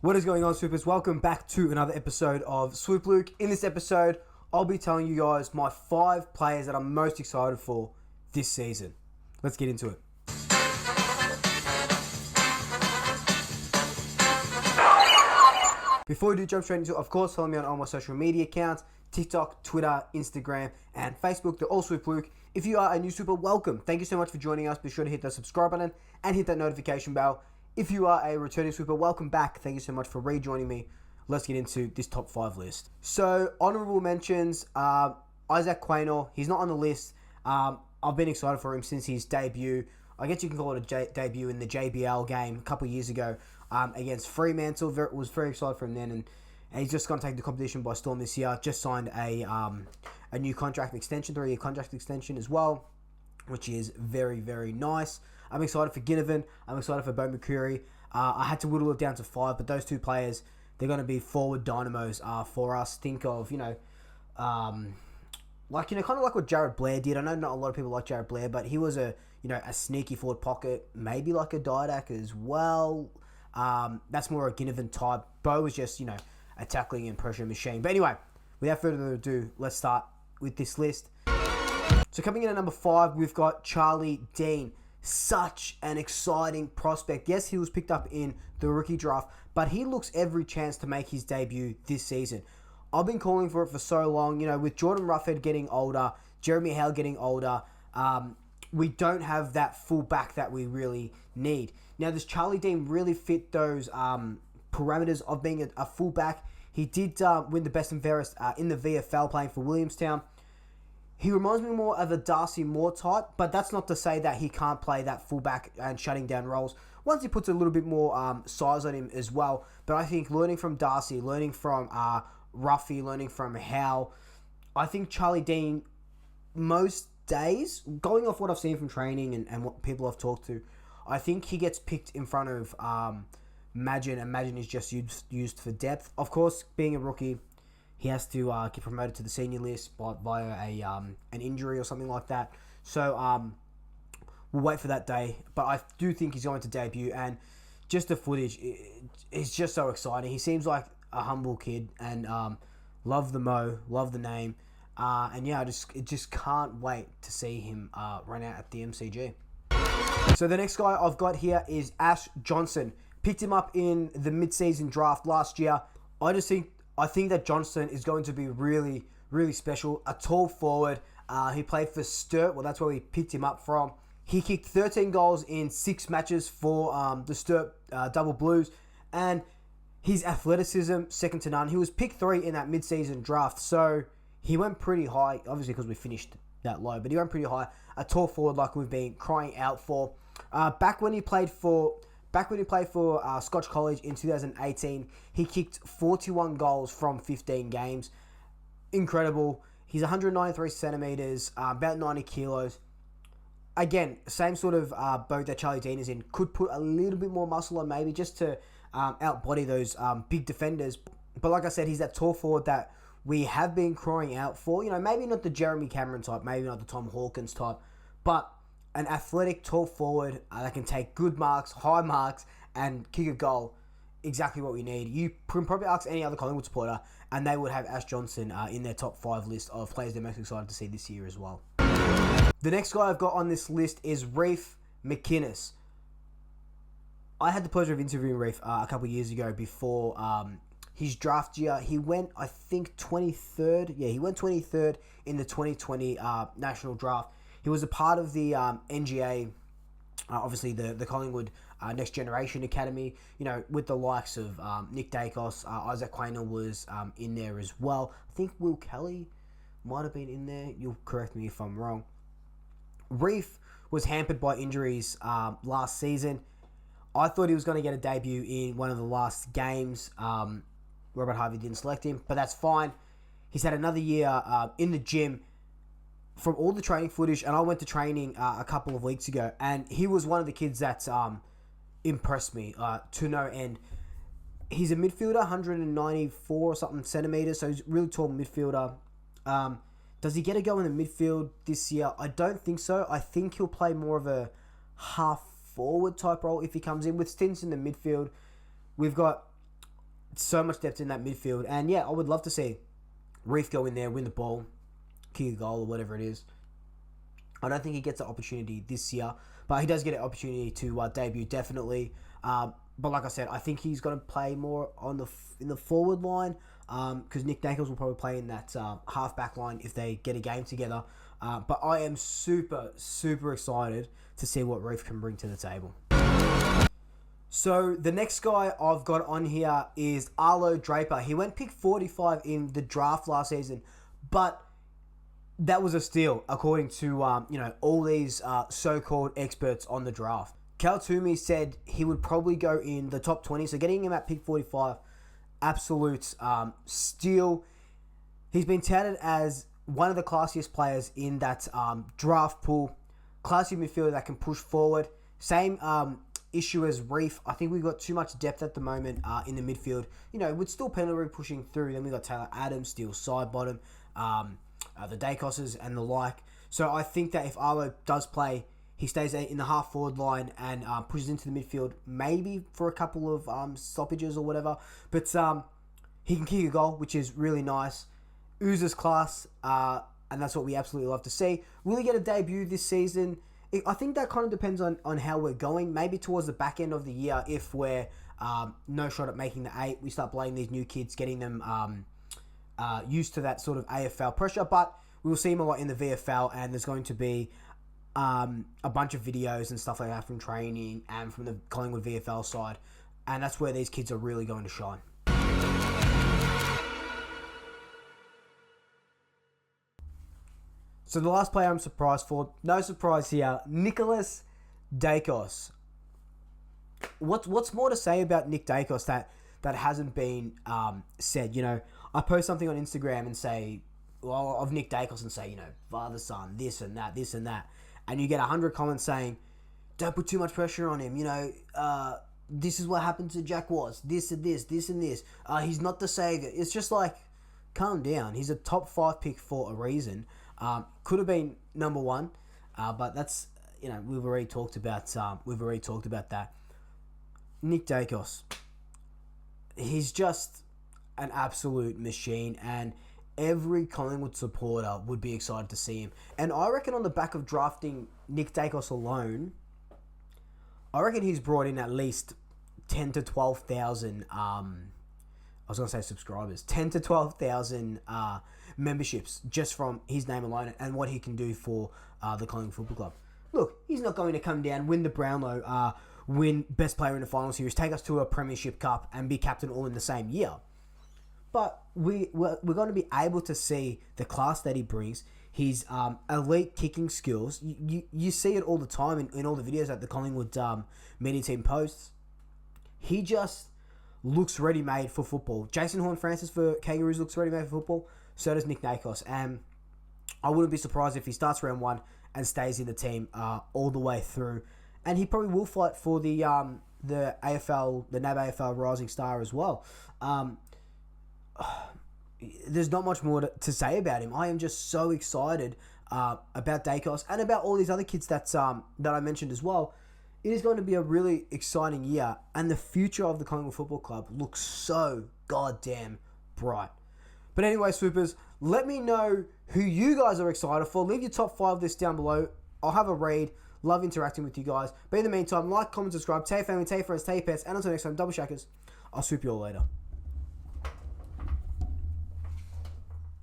What is going on, Swoopers? Welcome back to another episode of Swoop Luke. In this episode, I'll be telling you guys my 5 players that I'm most excited for this season. Let's get into it. Before we do jump straight into it, of course, follow me on all my social media accounts, TikTok, Twitter, Instagram, and Facebook. They're all Swoop Luke. If you are a new Swooper, welcome. Thank you so much for joining us. Be sure to hit that subscribe button and hit that notification bell. If you are a returning Swooper, welcome back. Thank you so much for rejoining me. Let's get into this top 5 list. So, honorable mentions, Isaac Quaynor. He's not on the list. I've been excited for him since his debut. I guess you can call it a debut in the JBL game a couple of years ago against Fremantle. Was very excited for him then, and he's just going to take the competition by storm this year. Just signed a new contract extension, 3-year contract extension as well, which is very, very nice. I'm excited for Ginnivan. I'm excited for Bo McCreary. I had to whittle it down to 5, but those 2 players, they're going to be forward dynamos for us. Think of, kind of like what Jared Blair did. I know not a lot of people like Jared Blair, but he was a sneaky forward pocket, maybe like a Didac as well. That's more a Ginnivan type. Bo was just, a tackling and pressure machine. But anyway, without further ado, let's start with this list. So coming in at number 5, we've got Charlie Dean. Such an exciting prospect. Yes, he was picked up in the rookie draft, but he looks every chance to make his debut this season. I've been calling for it for so long. With Jordan Roughhead getting older, Jeremy Hale getting older, we don't have that full back that we really need. Now, does Charlie Dean really fit those parameters of being a full back? He did win the best and fairest in the VFL playing for Williamstown. He reminds me more of a Darcy Moore type, but that's not to say that he can't play that fullback and shutting down roles once he puts a little bit more size on him as well. But I think learning from Darcy, learning from Ruffy, learning from Howe, I think Charlie Dean, most days, going off what I've seen from training and what people I've talked to, I think he gets picked in front of Magin, and Magin is just used for depth. Of course, being a rookie, he has to get promoted to the senior list via an injury or something like that. So we'll wait for that day. But I do think he's going to debut, and just the footage is just so exciting. He seems like a humble kid, and love the mo, love the name, and yeah, I just can't wait to see him run out at the MCG. So the next guy I've got here is Ash Johnson. Picked him up in the mid-season draft last year. I think that Johnson is going to be really, really special. A tall forward. He played for Sturt. Well, that's where we picked him up from. He kicked 13 goals in 6 matches for the Sturt Double Blues. And his athleticism, second to none. He was picked 3 in that mid-season draft. So he went pretty high, obviously because we finished that low. But he went pretty high. A tall forward like we've been crying out for. Back when he played for Scotch College in 2018, he kicked 41 goals from 15 games. Incredible. He's 193 centimeters, about 90 kilos. Again, same sort of boat that Charlie Dean is in. Could put a little bit more muscle on maybe just to outbody those big defenders. But like I said, he's that tall forward that we have been crying out for. Maybe not the Jeremy Cameron type, maybe not the Tom Hawkins type, but an athletic, tall forward that can take good marks, high marks, and kick a goal. Exactly what we need. You can probably ask any other Collingwood supporter, and they would have Ash Johnson in their top 5 list of players they're most excited to see this year as well. The next guy I've got on this list is Reef McKinnon. I had the pleasure of interviewing Reef a couple of years ago before his draft year. He went, I think, 23rd. Yeah, he went 23rd in the 2020 national draft. He was a part of the NGA, obviously the Collingwood Next Generation Academy, with the likes of Nick Dacos. Isaac Quaynor was in there as well. I think Will Kelly might have been in there. You'll correct me if I'm wrong. Reef was hampered by injuries last season. I thought he was going to get a debut in one of the last games. Robert Harvey didn't select him, but that's fine. He's had another year in the gym. From all the training footage, and I went to training a couple of weeks ago, and he was one of the kids that's impressed me to no end. He's a midfielder, 194 or something centimeters, so he's a really tall midfielder. Does he get a go in the midfield this year? I don't think so. I think he'll play more of a half forward type role if he comes in, with stints in the midfield. We've got So much depth in that midfield. And yeah, I would love to see Reef go in there, win the ball, kick a goal or whatever it is. I don't think he gets the opportunity this year, but he does get an opportunity to debut, definitely. But like I said, I think he's going to play more in the forward line because Nick Dacos will probably play in that half-back line if they get a game together. But I am super, super excited to see what Reef can bring to the table. So the next guy I've got on here is Arlo Draper. He went pick 45 in the draft last season, but that was a steal according to all these so-called experts on the draft. Cal Toomey said he would probably go in the top 20, so getting him at pick 45, absolute steal. He's been touted as one of the classiest players in that draft pool. Classy midfielder that can push forward. Same issue as Reef. I think we've got too much depth at the moment in the midfield. With still penalty pushing through. Then we've got Taylor Adams, Steele side bottom, the Dacoses and the like. So I think that if Arlo does play, he stays in the half forward line and pushes into the midfield, maybe for a couple of stoppages or whatever. But he can kick a goal, which is really nice. Oozes class, and that's what we absolutely love to see. Will he get a debut this season? I think that kind of depends on how we're going. Maybe towards the back end of the year, if we're no shot at making the 8, we start playing these new kids, getting them used to that sort of AFL pressure. But we will see him a lot in the VFL, and there's going to be a bunch of videos and stuff like that from training and from the Collingwood VFL side, and that's where these kids are really going to shine. So the last player I'm surprised for, no surprise here, Nicholas Dacos. What's more to say about Nick Dacos that hasn't been said? I post something on Instagram and say, of Nick Dacos and say, father, son, this and that. And you get 100 comments saying, don't put too much pressure on him. This is what happened to Jack Watts. This and this, this and this. He's not the savior. It's just like, calm down. He's a top 5 pick for a reason. Could have been number 1, but that's we've already talked about that. Nick Dacos, he's just an absolute machine, and every Collingwood supporter would be excited to see him. And I reckon on the back of drafting Nick Dacos alone, I reckon he's brought in at least 10 to 12,000. I was going to say subscribers, 10 to 12,000 memberships just from his name alone and what he can do for the Collingwood Football Club. Look, he's not going to come down, win the Brownlow, win Best Player in the Final Series, take us to a Premiership Cup and be captain all in the same year. But we're going to be able to see the class that he brings, his elite kicking skills. You see it all the time in all the videos that the Collingwood media team posts. He just looks ready-made for football. Jason Horne-Francis for Kangaroos looks ready-made for football. So does Nick Dacos. And I wouldn't be surprised if he starts round 1 and stays in the team all the way through. And he probably will fight for the AFL, the NAB AFL Rising Star as well. There's not much more to say about him. I am just so excited about Dacos and about all these other kids that I mentioned as well. It is going to be a really exciting year, and the future of the Collingwood Football Club looks so goddamn bright. But anyway, Swoopers, let me know who you guys are excited for. Leave your top 5 lists down below. I'll have a read. Love interacting with you guys. But in the meantime, like, comment, subscribe, tell your family, tell your friends, tell your pets, and until next time, double shackers. I'll swoop you all later.